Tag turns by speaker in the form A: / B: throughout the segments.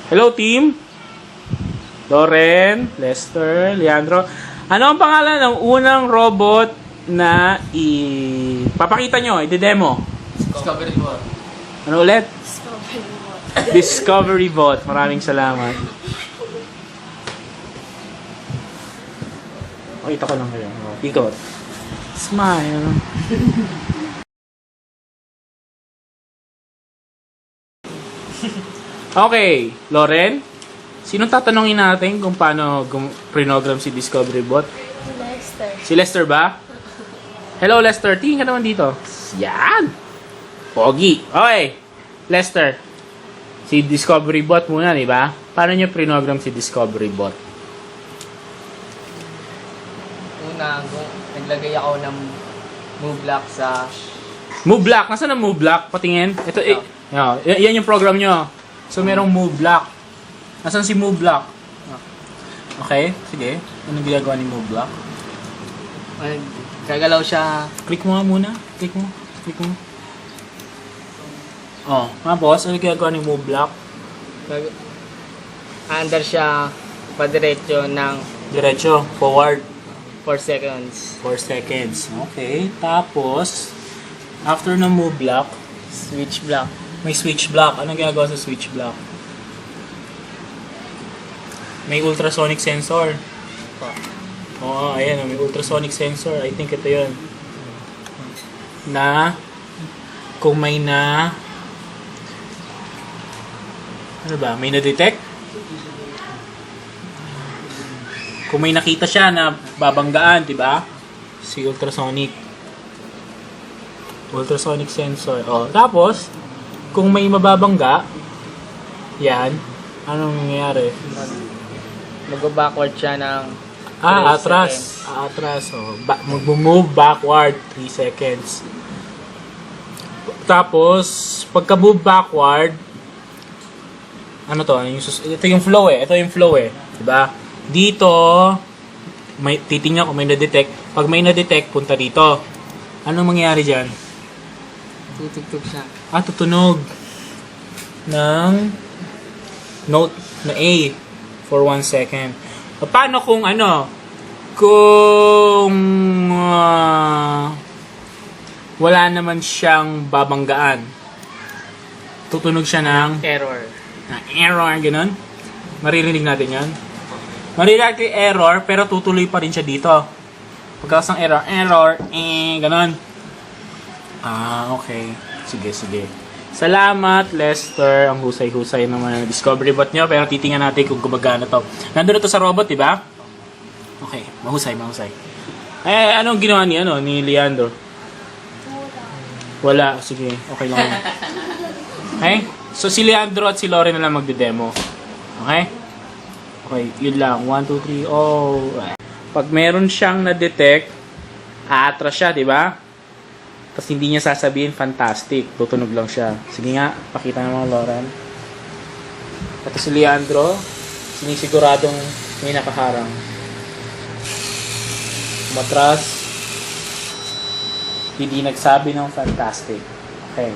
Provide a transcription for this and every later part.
A: Hello, team. Loren, Lester, Leandro. Ano ang pangalan ng unang robot na ipapakita nyo, i-demo?
B: Discovery Bot.
A: Ano ulit?
C: Discovery Bot.
A: Discovery Bot. Maraming salamat. Pakita ko lang kayo. Ikot. Smile. Okay, Loren. Sinong tatanungin natin kung paano prinogram si Discovery Bot?
C: Lester.
A: Si Lester ba? Hello, Lester. Tingin ka naman dito. Yan! Pogi. Okay. Lester. Si Discovery Bot muna, di ba? Paano niyo prinogram si Discovery Bot?
B: Una, naglagay ako ng move block sa...
A: Move block. Nasaan ang move block? Patingin. Ito, yan yung program nyo. So, merong move block. Nasaan si move block? Okay, sige. Anong ginagawa ni move block?
B: Gagalaw siya.
A: Click mo nga muna. Click mo. Click mo. Oh, tapos, ano ginagawa ni move block?
B: Under siya padiretso ng
A: Diretso. Forward.
B: 4 seconds.
A: 4 seconds. Okay. Tapos, after ng move block,
B: Switch block.
A: may switch block. Anong ginagawa sa switch block? May ultrasonic sensor. Oo, ayan. May ultrasonic sensor. I think ito yun. Na, kung may ano ba? May na-detect? Kung may nakita siya na babanggaan, di ba? Si ultrasonic. Ultrasonic sensor. Oh, tapos, kung may mababangga, yan, anong nangyayari?
B: Mag-backward siya ng 3
A: atras.
B: seconds.
A: Atras. Oh. Mag-move backward 3 seconds. Tapos, pagka-move backward, ano to? Ito yung flow eh. Ito yung flow eh. Diba? Dito, titingnan kung may na-detect. Pag may na-detect, punta dito. Anong mangyayari dyan?
B: Tutugtog siya.
A: Tutunog ng note na A for 1 second. Paano kung kung wala naman siyang babanggaan? Tutunog siya ng
B: Error.
A: error, ganun. Maririnig natin yan. Maririnig natin error, pero tutuloy pa rin siya dito. Pagkas ng error, ganun. Okay. Sige, sige. Salamat, Lester. Ang husay-husay naman ng Discovery Bot nyo. Pero titingnan natin kung gumagana to. Nandun na to sa robot, di ba? Okay. Mahusay, mahusay. Anong ginawa ni Leandro? Wala. Sige. Okay lang yun. Okay? So, si Leandro at si Loren na lang magde-demo. Okay? Okay. Yun lang. 1, 2, 3. Oh. Pag meron siyang na-detect, aatras siya, di ba? Tapos hindi niya sasabihin, fantastic. Tutunog lang siya. Sige nga, pakita naman Loren. Ito si Leandro. Sinisiguradong may nakaharang. Matras. Hindi nagsabi ng fantastic. Okay.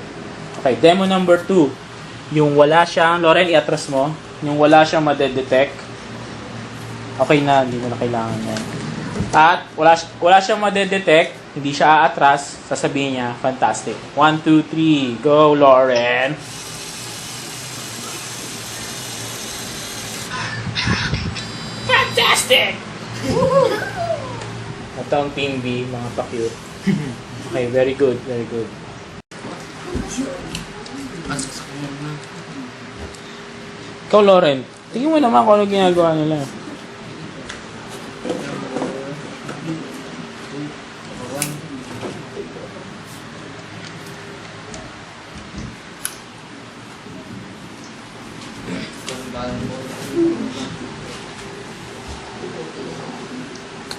A: Okay, demo number 2. Yung wala siyang, Loren, iatras mo. Yung wala siyang madedetect. Okay na, hindi mo na kailangan yan. At wala siyang madedetect. Hindi siya aatras, sasabihin niya, fantastic. 1, 2, 3, go, Loren! Fantastic! Ito ang Team B, mga pa-cute. Okay, very good, very good. Ikaw, Loren, tingin mo naman kung ano ginagawa nila.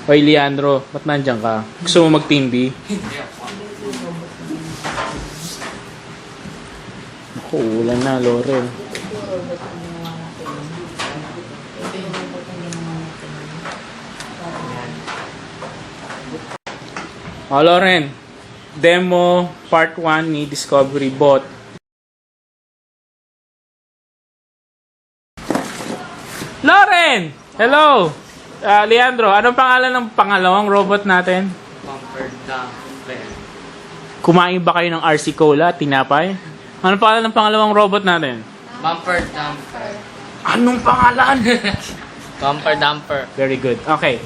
A: Hoy, Leandro, ba't nandiyan ka? Gusto mo mag-Team B? Naku, ulan na, Loren. Loren, demo part 1 ni Discovery Bot. Loren! Hello! Leandro, anong pangalan ng pangalawang robot natin?
B: Bumper dumper.
A: Kumain ba kayo ng RC Cola, tinapay? Anong pangalan ng pangalawang robot natin?
B: Bumper dumper.
A: Anong pangalan?
B: Bumper dumper.
A: Very good. Okay.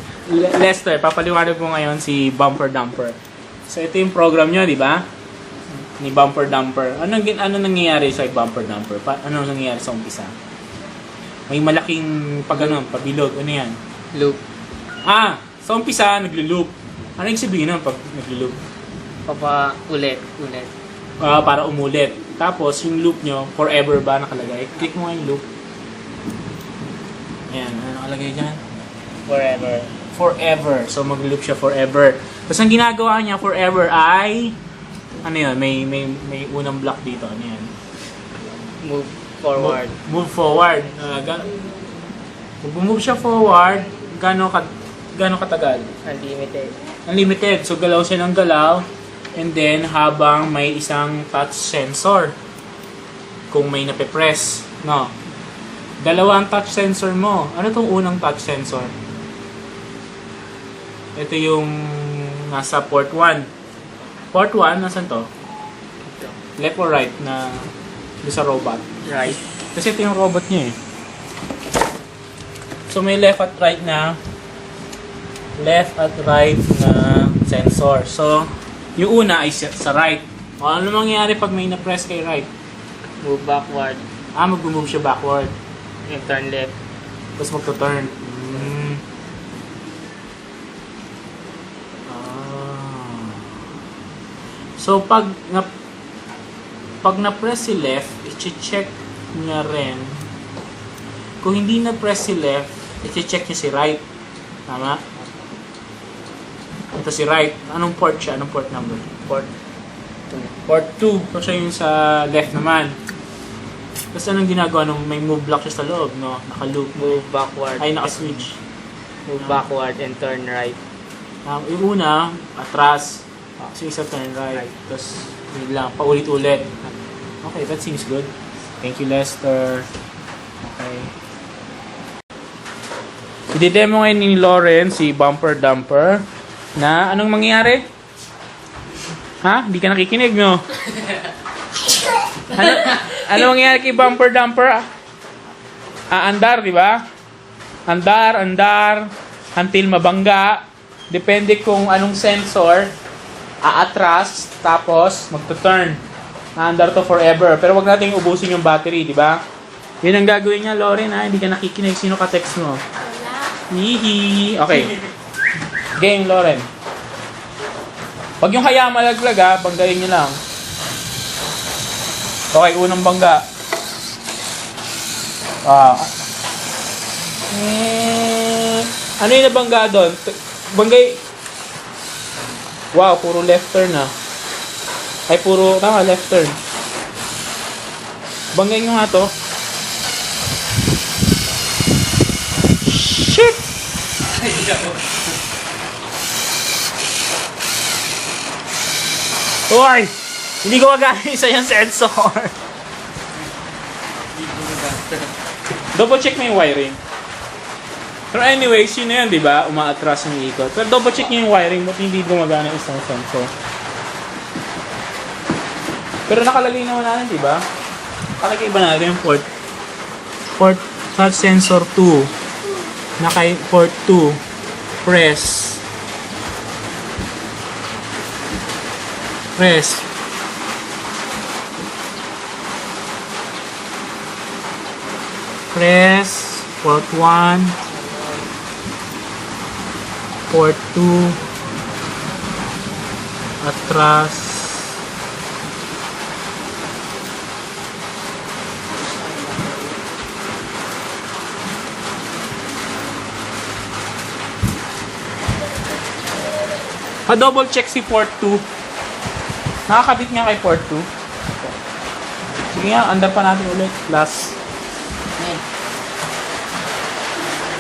A: Lester, papaliwanag ko ngayon si Bumper Dumper. So, ito yung program nyo, di ba? Ni Bumper Dumper. Ano nangyayari sa Bumper Dumper? Ano nangyayari sa umpisa? May malaking pabilog. Ano yan?
B: Loop.
A: Sa umpisa, naglo-loop. Ano yung sabihin nun pag naglo-loop?
B: Ulit.
A: Para umulit. Tapos, yung loop nyo, forever ba nakalagay? Click mo nga yung loop. Ayan, ano nakalagay dyan? Forever. So, mag-loop siya forever. Tapos, ang ginagawa niya forever ay, ano yun, may unang block dito. Ano yan?
B: Move forward.
A: Move forward. Kung move siya forward, gano'ng katagal?
B: Unlimited.
A: Unlimited. So, galaw siya ng galaw. And then, habang may isang touch sensor. Kung may nape-press. No? Dalawa ang touch sensor mo. Ano tong unang touch sensor? Ito yung nasa port 1. Port 1, nasan to? Left or right na doon sa robot?
B: Right.
A: Kasi ito yung robot niya eh. So may left at right na sensor. So yung una ay sa right. O ano mangyayari pag may na-press kay right?
B: Move backward.
A: Mag-move siya backward.
B: And turn left.
A: Tapos magto-turn. So pag na-press si left, i-check niya rin. Kung hindi na-press si left, i-check niya si right. Tama? Ito si right. Anong port siya? Anong port number? Port 2. So siya yung sa left naman. Tapos anong ginagawa nung may move block siya sa loob, no? Naka-loop.
B: Move backward.
A: Ay, naka-switch.
B: Move backward and turn right.
A: Yung una, atras. So isa turn right. Tapos yun lang, paulit-ulit. Okay, that seems good. Thank you, Lester. Okay. I-demo ngayon ni Lauren si Bumper Dumper na anong mangyayari? Ha? Hindi ka nakikinig, no? Ano mangyayari kay Bumper Dumper? Andar, di ba? Andar, until mabangga. Depende kung anong sensor, aatras, tapos magto-turn. Andar to forever. Pero wag nating ubusin yung battery, di ba? Yun ang gagawin niya, Lauren, ha? Hindi ka nakikinig. Sino ka text mo?
C: Wala.
A: Hihi. Okay. Game, Lauren. Pag yung kaya malaglag, ha? Banggain niyo lang. Okay, unang bangga. Ano yung nabangga doon? Banggay. Wow, puro left turn na. Ay, tama, left turn. Banggay nyo nga to. Shit! Hoy! Hindi ko magaling isa yung sensor. Double check mo yung wiring. Pero anyways, yun na yun, di ba? Umaatras yung ikot. Pero double check nyo yung wiring, ba't hindi gumagana yung isang sensor. Pero nakalagay naman natin, di ba? Nakalagay ba natin yung port touch sensor 2. Nakay port 2. Press. Port 1, port 2, atras, double check si port 2. Nakakabit nga kay port 2. Sige nga, andar pa natin ulit. Last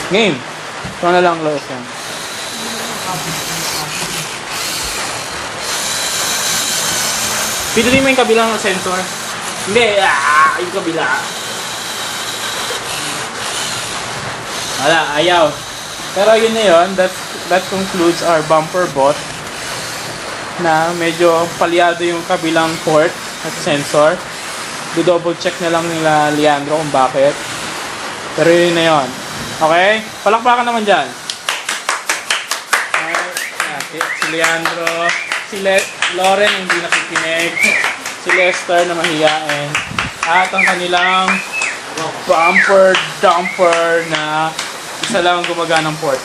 A: game. Ito na lang, Lois yan. Pinunin mo yung kabilang sensor. Hindi, yung kabila. Wala, ayaw. Pero yun na yun, that concludes our bumper bot na medyo palyado yung kabilang port at sensor. Do-double check na lang nila Leandro kung bakit. Pero yun na yun. Okay? Palakpakan naman dyan. Okay. Si Leandro, Lauren hindi nakikinig, si Lester na mahiyain, at ang kanilang bumper dumper na isa lang gumaganang port.